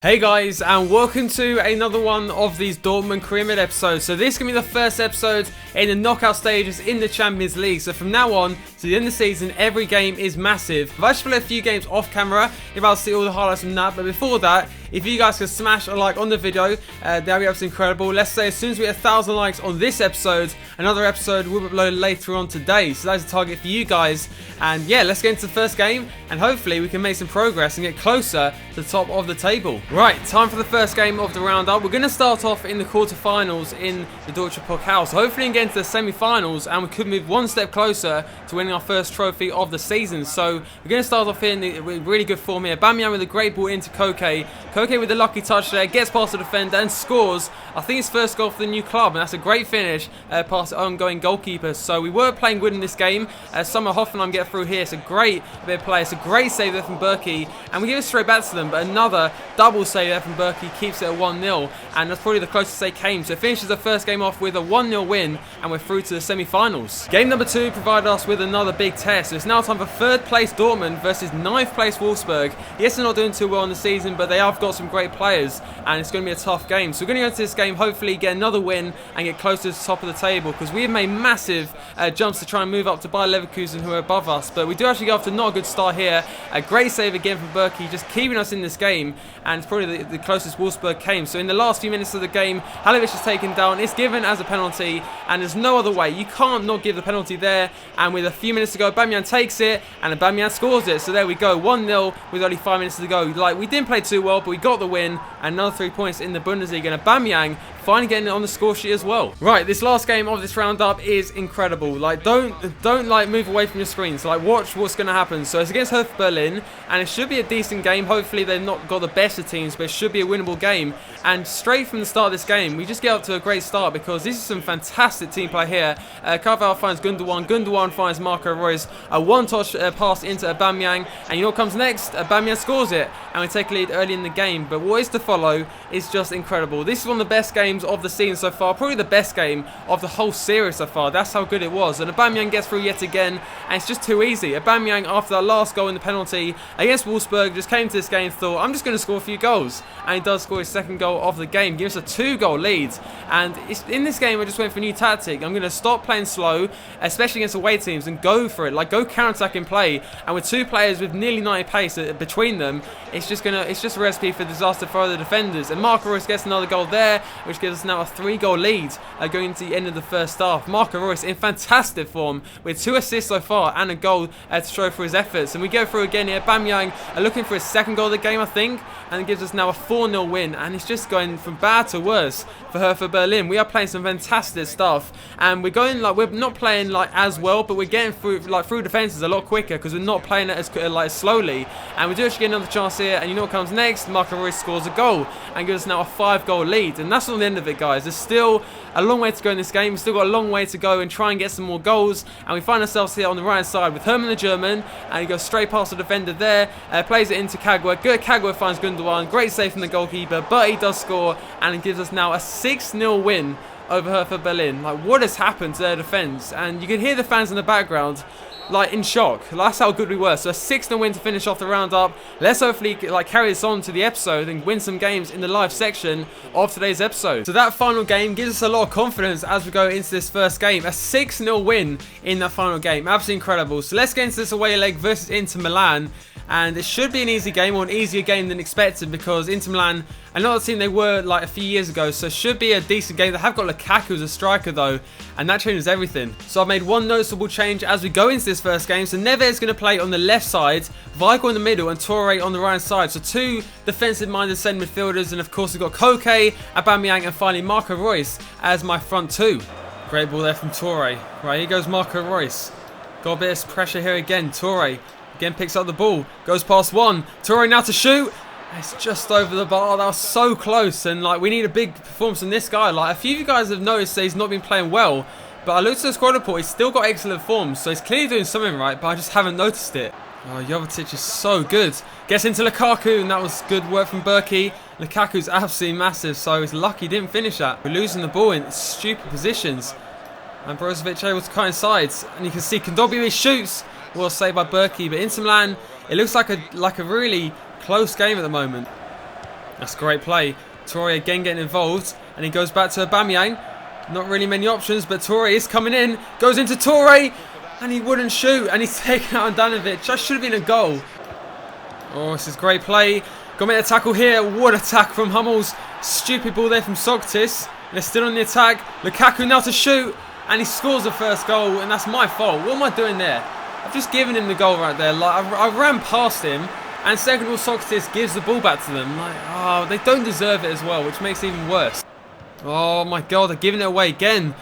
Hey guys, and welcome to another one of these Dortmund Career Mode episodes. So this is going to be the first episode in the knockout stages in the Champions League. So from now on to the end of the season, every game is massive. I've actually played a few games off camera, if I'll see all the highlights from that. But before that, if you guys can smash a like on the video, that'd be absolutely incredible. Let's say as soon as we get 1,000 likes on this episode, another episode will be uploaded later on today. So that's a target for you guys. And yeah, let's get into the first game, and hopefully we can make some progress and get closer to the top of the table. Right, time for the first game of the roundup. We're going to start off in the quarterfinals in the Dortmund Pokal. So hopefully we can get into the semi-finals, and we could move one step closer to winning our first trophy of the season. So we're going to start off here in really good form here. Aubameyang with a great ball into Koke. Koke with a lucky touch there, gets past the defender and scores, I think, his first goal for the new club, and that's a great finish past the ongoing goalkeeper. So we were playing good in this game. Summer Hoffenheim get through here. It's a great bit of play. It's a great save there from Berkey, and we give it straight back to them, but another double save there from Berkey keeps it at 1-0, and that's probably the closest they came. So it finishes the first game off with a 1-0 win, and we're through to the semi-finals. Game number 2 provided us with another big test. So it's now time for 3rd place Dortmund versus 9th place Wolfsburg. Yes, they're not doing too well in the season, but they have got some great players, and it's going to be a tough game. So we're going to go into this game, hopefully get another win and get closer to the top of the table, because we have made massive jumps to try and move up to Bayer Leverkusen, who are above us. But we do actually go off to not a good start here. A great save again from Berkey, just keeping us in this game, and it's probably the closest Wolfsburg came. So in the last few minutes of the game, Halovic is taken down. It's given as a penalty, and there's no other way. You can't not give the penalty there. And with a few minutes to go, Aubameyang takes it, and Aubameyang scores it. So there we go, 1-0 with only 5 minutes to go. Like, we didn't play too well, but we got the win, and another 3 points in the Bundesliga. And Aubameyang finally getting it on the score sheet as well. Right, this last game of this roundup is incredible. Like, don't like move away from your screens. Like, watch what's going to happen. So it's against Hertha Berlin, and it should be a decent game. Hopefully they've not got the best of teams, but it should be a winnable game. And straight from the start of this game, we just get up to a great start, because this is some fantastic team play here. Carvalho finds Gundogan finds Marco Reus, a one-touch pass into Aubameyang, and you know what comes next? Aubameyang scores it, and we take a lead early in the game. But what is to follow is just incredible. This is one of the best games of the season so far, probably the best game of the whole series so far. That's how good it was. And Aubameyang gets through yet again, and it's just too easy. Aubameyang, after that last goal in the penalty against Wolfsburg, just came to this game and thought, I'm just going to score a few goals, and he does score his second goal of the game, gives us a 2-goal lead. And in this game I just went for a new tactic. I'm going to stop playing slow, especially against away teams, and go for it. Like, go counter-attacking play, and with two players with nearly 90 pace between them, it's just a recipe for disaster for other defenders. And Marco Reus gets another goal there, which gives us now a 3-goal lead going into the end of the first half. Marco Reus in fantastic form with 2 assists so far and a goal to show for his efforts. And we go through again here. Aubameyang looking for his second goal of the game, I think, and it gives us now a 4-0 win. And it's just going from bad to worse for Hertha Berlin. We are playing some fantastic stuff, and we're not playing like as well, but we're getting through defenses a lot quicker, because we're not playing it as slowly. And we do actually get another chance here, and you know what comes next? Marco Reus scores a goal and gives us now a 5-goal lead. And that's not the end of it, guys. There's still a long way to go in this game. We've still got a long way to go and try and get some more goals. And we find ourselves here on the right side with Herman the German, and he goes straight past the defender there, plays it into Kagwa. Good, Kagwa finds Gundogan. Great save from the goalkeeper, but he does score, and it gives us now a 6-0 win over Hertha Berlin. Like, what has happened to their defence? And you can hear the fans in the background, like, in shock. That's how good we were. So a 6-0 win to finish off the roundup. Let's hopefully carry this on to the episode and win some games in the live section of today's episode. So that final game gives us a lot of confidence as we go into this first game. A 6-0 win in that final game. Absolutely incredible. So let's get into this away leg versus Inter Milan. And it should be an easy game, or an easier game than expected, because Inter Milan are not the team they were like a few years ago. So it should be a decent game. They have got Lukaku as a striker though, and that changes everything. So I've made one noticeable change as we go into this first game. So Neves is going to play on the left side, Weigl in the middle, and Toure on the right side. So 2 defensive-minded centre midfielders, and of course we've got Koke, Aubameyang, and finally Marco Reus as my front 2. Great ball there from Toure. Right, here goes Marco Reus. Got a bit of pressure here again. Toure again picks up the ball, goes past one. Toure now to shoot. It's just over the bar. That was so close, and like, we need a big performance from this guy. Like, a few of you guys have noticed that he's not been playing well, but I looked at the squad report. He's still got excellent form, so he's clearly doing something right, but I just haven't noticed it. Oh, Jovetic is so good. Gets into Lukaku, and that was good work from Berkey. Lukaku's absolutely massive, so he's lucky he didn't finish that. We're losing the ball in stupid positions, and Brozovic able to cut inside, and you can see Kondogbia shoots. Well saved by Berkey, but Inter Milan, it looks like a really close game at the moment. That's great play. Torre again getting involved, and he goes back to Aubameyang. Not really many options, but Torre is coming in. Goes into Torre, and he wouldn't shoot, and he's taken out Handanovic. That should have been a goal. Oh, this is great play. Got to make a tackle here. What a tackle from Hummels. Stupid ball there from Sokratis. They're still on the attack. Lukaku now to shoot, and he scores the first goal, and that's my fault. What am I doing there? I've just given him the goal right there. Like I ran past him, and second of all, Sokratis gives the ball back to them. Like, oh, they don't deserve it as well, which makes it even worse. Oh my God, they're giving it away again.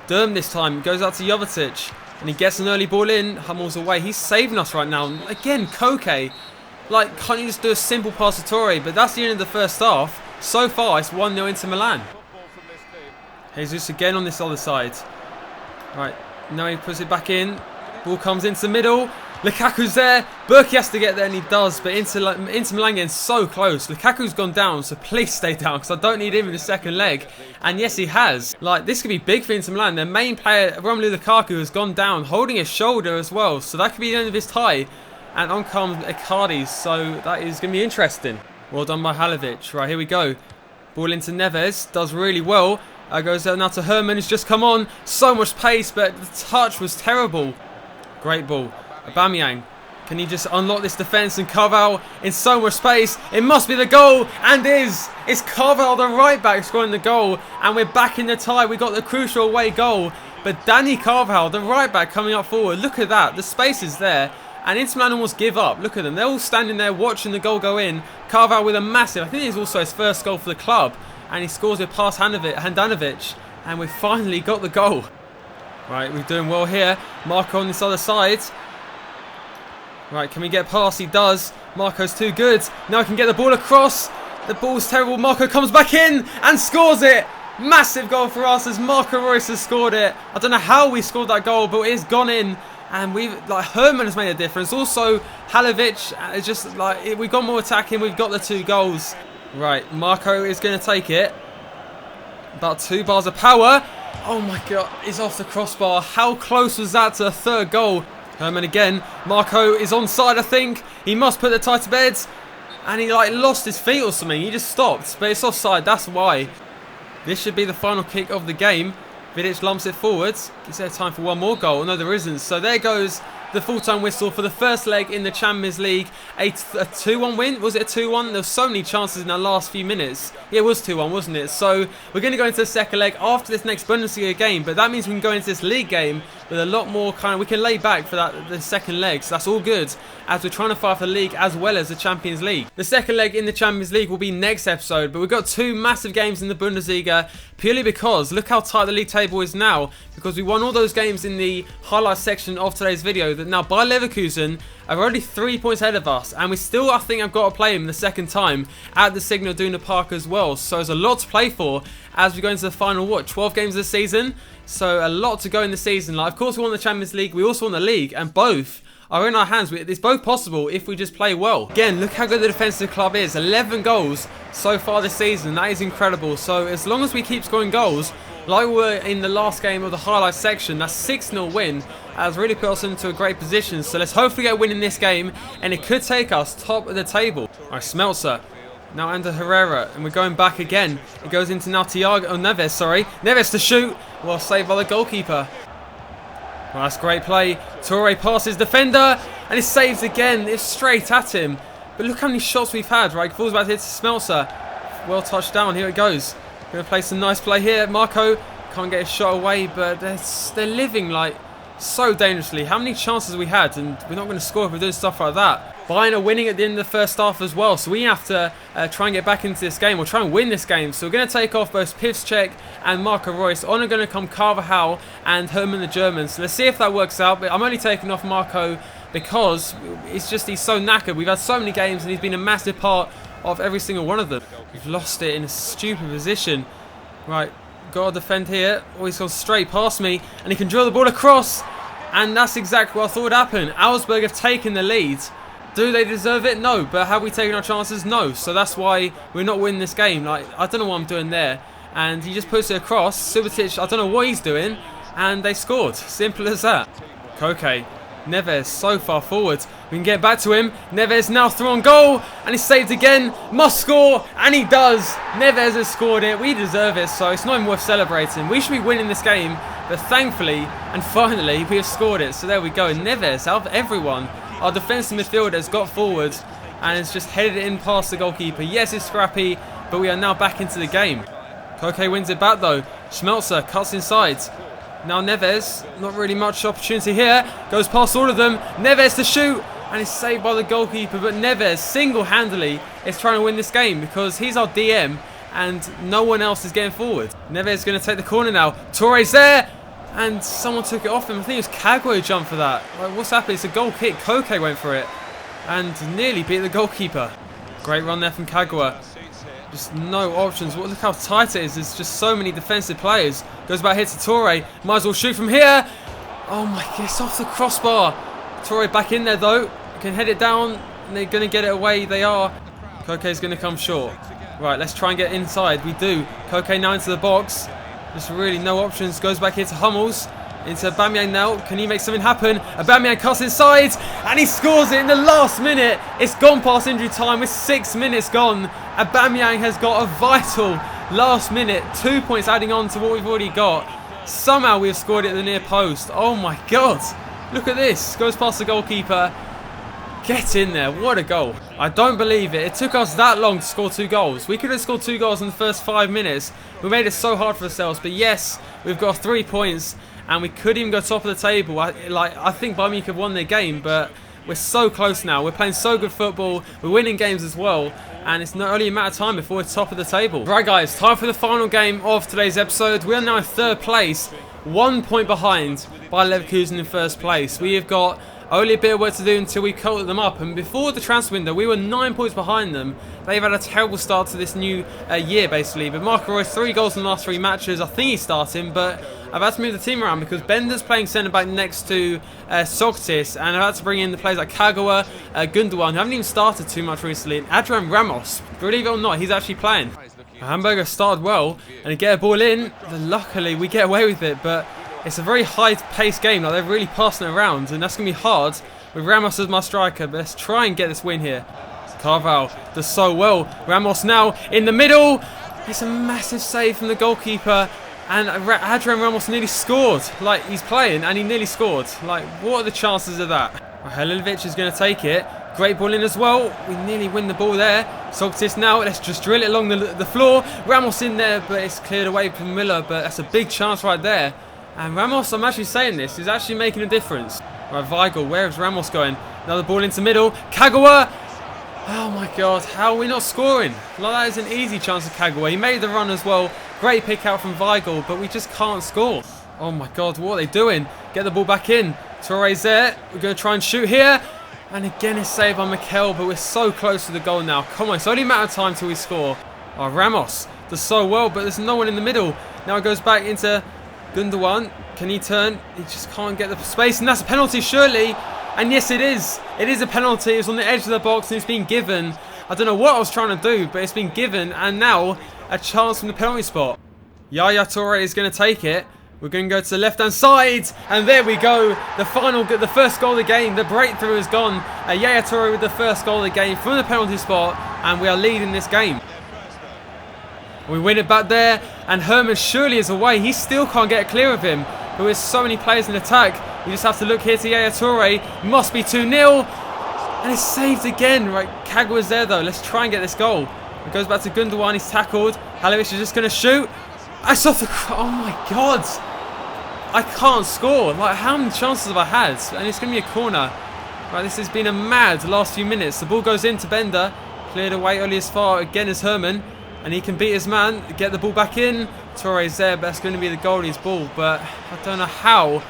Durm this time goes out to Jovetic, and he gets an early ball in. Hummels away. He's saving us right now. Again, Koke. Like, can't you just do a simple pass to Torre? But that's the end of the first half. So far, it's 1-0 into Milan. Jesus again on this other side. Right, now he puts it back in. Ball comes into the middle. Lukaku's there. Berkey has to get there, and he does. But Inter Milan getting so close. Lukaku's gone down, so please stay down, because I don't need him in the second leg. And yes, he has. Like, this could be big for Inter Milan. Their main player, Romelu Lukaku, has gone down, holding his shoulder as well. So that could be the end of his tie. And on comes Icardi, so that is going to be interesting. Well done by Halovic. Right, here we go. Ball into Neves. Does really well. Goes out now to Herman, who's just come on. So much pace, but the touch was terrible. Great ball. Aubameyang. Can he just unlock this defence? And Carvalho in so much space. It must be the goal. And is. It's Carvalho, the right back, scoring the goal. And we're back in the tie. We got the crucial away goal. But Danny Carvalho, the right back, coming up forward. Look at that. The space is there. And Inter Milan almost give up. Look at them. They're all standing there watching the goal go in. Carvalho with a massive, I think it's also his first goal for the club. And he scores it past Handanovic. And we've finally got the goal. Right, we're doing well here. Marco on this other side. Right, can we get past? He does. Marco's too good. Now he can get the ball across. The ball's terrible. Marco comes back in and scores it. Massive goal for us as Marco Reus has scored it. I don't know how we scored that goal, but it's gone in. And Herman has made a difference. Also, Halovic is just like, we've got more attacking. We've got the 2 goals. Right, Marco is going to take it. About 2 bars of power. Oh my God, he's off the crossbar. How close was that to a 3rd goal? Herman again. Marco is onside, I think. He must put the tie to bed. And he lost his feet or something. He just stopped. But it's offside, that's why. This should be the final kick of the game. Vidic lumps it forwards. Is there time for one more goal? No, there isn't. So there goes the full-time whistle for the first leg in the Champions League. A 2-1 win? Was it a 2-1? There were so many chances in the last few minutes. Yeah, it was 2-1, wasn't it? So we're going to go into the second leg after this next Bundesliga game. But that means we can go into this league game with a lot more we can lay back for the second leg. So that's all good as we're trying to fight for the league as well as the Champions League. The second leg in the Champions League will be next episode. But we've got 2 massive games in the Bundesliga purely because look how tight the league table is now. Because we won all those games in the highlights section of today's video. That now Bayer Leverkusen are only 3 points ahead of us. And we still, I think, I've got to play him the second time at the Signal Iduna Park as well. So there's a lot to play for as we go into the final, 12 games of the season. So a lot to go in the season. Of course, we won the Champions League. We also won the league. And both are in our hands. It's both possible if we just play well. Again, look how good the defensive club is. 11 goals so far this season. That is incredible. So as long as we keep scoring goals, like we were in the last game of the highlights section, that 6-0 win has really put us into a great position. So let's hopefully get a win in this game, and it could take us top of the table. Alright, Smeltzer. Now under Herrera, and we're going back again. It goes into now Neves, sorry. Neves to shoot. Well, saved by the goalkeeper. Well, that's great play. Torre passes defender, and it saves again. It's straight at him. But look how many shots we've had, right? Falls back here to Smeltzer. Well touched down. Here it goes. Going to play some nice play here. Marco can't get his shot away, but they're living so dangerously. How many chances have we had? And we're not going to score if we're doing stuff like that. Bayern are winning at the end of the first half as well, so we have to try and get back into this game, or try and win this game. So we're going to take off both Piszczek and Marco Reus. On are going to come Carvajal and Herman the German. So let's see if that works out. But I'm only taking off Marco because he's so knackered. We've had so many games and he's been a massive part of every single one of them. We've lost it in a stupid position. Right, got to defend here. Oh, he's gone straight past me, and he can drill the ball across. And that's exactly what I thought would happen. Augsburg have taken the lead. Do they deserve it? No. But have we taken our chances? No. So that's why we're not winning this game. I don't know what I'm doing there. And he just puts it across. Subotic, I don't know what he's doing. And they scored. Simple as that. Koke. Neves so far forward. We can get back to him. Neves now through on goal, and he's saved again. Must score, and he does. Neves has scored it. We deserve it, so it's not even worth celebrating. We should be winning this game, but thankfully and finally we have scored it. So there we go. Neves, out of everyone, our defensive midfielder has got forward and has just headed it in past the goalkeeper. Yes, it's scrappy, but we are now back into the game. Koke wins it back though. Schmelzer cuts inside. Now Neves, not really much opportunity here. Goes past all of them. Neves to shoot, and it's saved by the goalkeeper. But Neves single-handedly is trying to win this game because he's our DM and no one else is getting forward. Neves is going to take the corner now. Torre's there, and someone took it off him. I think it was Kagwe who jumped for that. Like, what's happening? It's a goal kick. Koke went for it and nearly beat the goalkeeper. Great run there from Kagwe. Just no options. Look how tight it is. There's just so many defensive players. Goes back here to Torre. Might as well shoot from here. Oh my god, it's off the crossbar. Torre back in there though. Can head it down. And they're going to get it away. They are. Koke's going to come short. Right, let's try and get inside. We do. Koke now into the box. Just really no options. Goes back here to Hummels. Into Aubameyang now. Can he make something happen? Aubameyang cuts inside. And he scores it in the last minute. It's gone past injury time with 6 minutes gone. Aubameyang has got a vital last minute. 2 points adding on to what we've already got. Somehow we have scored it at the near post. Oh my god. Look at this. Goes past the goalkeeper. Get in there. What a goal. I don't believe it. It took us that long to score 2 goals. We could have scored 2 goals in the first 5 minutes. We made it so hard for ourselves. But yes, we've got 3 points. And we could even go top of the table. I think Bayern Munich have won their game, but we're so close now. We're playing so good football. We're winning games as well. And it's not only a matter of time before we're top of the table. Right guys, time for the final game of today's episode. We are now in 3rd place. 1 point behind by Leverkusen in 1st place. We have got only a bit of work to do until we caught them up. And before the transfer window, we were 9 points behind them. They've had a terrible start to this new year, basically. But Marco Reus, 3 goals in the last 3 matches. I think he's starting, but I've had to move the team around because Bender's playing centre-back next to Sokratis. And I've had to bring in the players like Kagawa, Gundogan, who haven't even started too much recently. And Adrian Ramos, believe it or not, he's actually playing. Hamburger started well, and he get a ball in. Luckily, we get away with it, but it's a very high-paced game. Like, they're really passing it around, and that's going to be hard with Ramos as my striker. But let's try and get this win here. Carvalho does so well. Ramos now in the middle. It's a massive save from the goalkeeper, and Adrian Ramos nearly scored. Like, he's playing, and he nearly scored. Like, what are the chances of that? Halilovic is going to take it. Great ball in as well. We nearly win the ball there. Sokratis now. Let's just drill it along the floor. Ramos in there, but it's cleared away from Miller. But that's a big chance right there. And Ramos, I'm actually saying this, is actually making a difference. Right, Weigl, where is Ramos going? Another ball into middle. Kagawa! Oh my god, how are we not scoring? Like, that is an easy chance of Kagawa. He made the run as well. Great pick out from Weigl, but we just can't score. Oh my god, what are they doing? Get the ball back in. Torre's there. We're going to try and shoot here. And again, it's saved by Mikel, but we're so close to the goal now. Come on, it's only a matter of time till we score. Oh, Ramos does so well, but there's no one in the middle. Now it goes back into Gundogan. Can he turn? He just can't get the space, and that's a penalty, surely. And yes, it is. It is a penalty. It's on the edge of the box, and it's been given. I don't know what I was trying to do, but it's been given, and now a chance from the penalty spot. Yaya Toure is going to take it. We're going to go to the left-hand side, and there we go. The first goal of the game. The breakthrough has gone. Yaya Toure with the first goal of the game from the penalty spot, and we are leading this game. We win it back there, and Herman surely is away. He still can't get clear of him. But with so many players in attack, we just have to look here to Yaya Toure. Must be 2-0, and it's saved again. Right, Kagawa's there though. Let's try and get this goal. It goes back to Gundogan. He's tackled. Halilovic is just going to shoot. That's off the... Oh my god. I can't score. Like, how many chances have I had? And it's going to be a corner. Right, this has been a mad last few minutes. The ball goes into Bender. Cleared away only as far again as Herman. And he can beat his man. Get the ball back in. Torre's there, but that's going to be the goalie's ball. But I don't know how.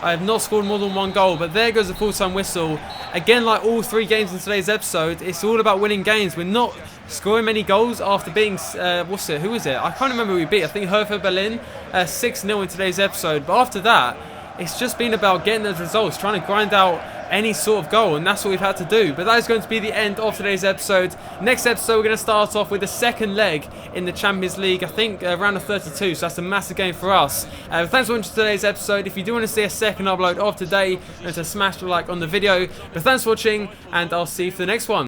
I have not scored more than 1 goal. But there goes the full-time whistle. Again, like all 3 games in today's episode, it's all about winning games. We're not scoring many goals after beating, who was it? I can't remember who we beat. I think Hertha Berlin, 6-0 in today's episode. But after that, it's just been about getting those results, trying to grind out any sort of goal, and that's what we've had to do. But that is going to be the end of today's episode. Next episode, we're going to start off with the second leg in the Champions League, I think round of 32, so that's a massive game for us. Thanks for watching today's episode. If you do want to see a second upload of today, then to smash the like on the video. But thanks for watching, and I'll see you for the next one.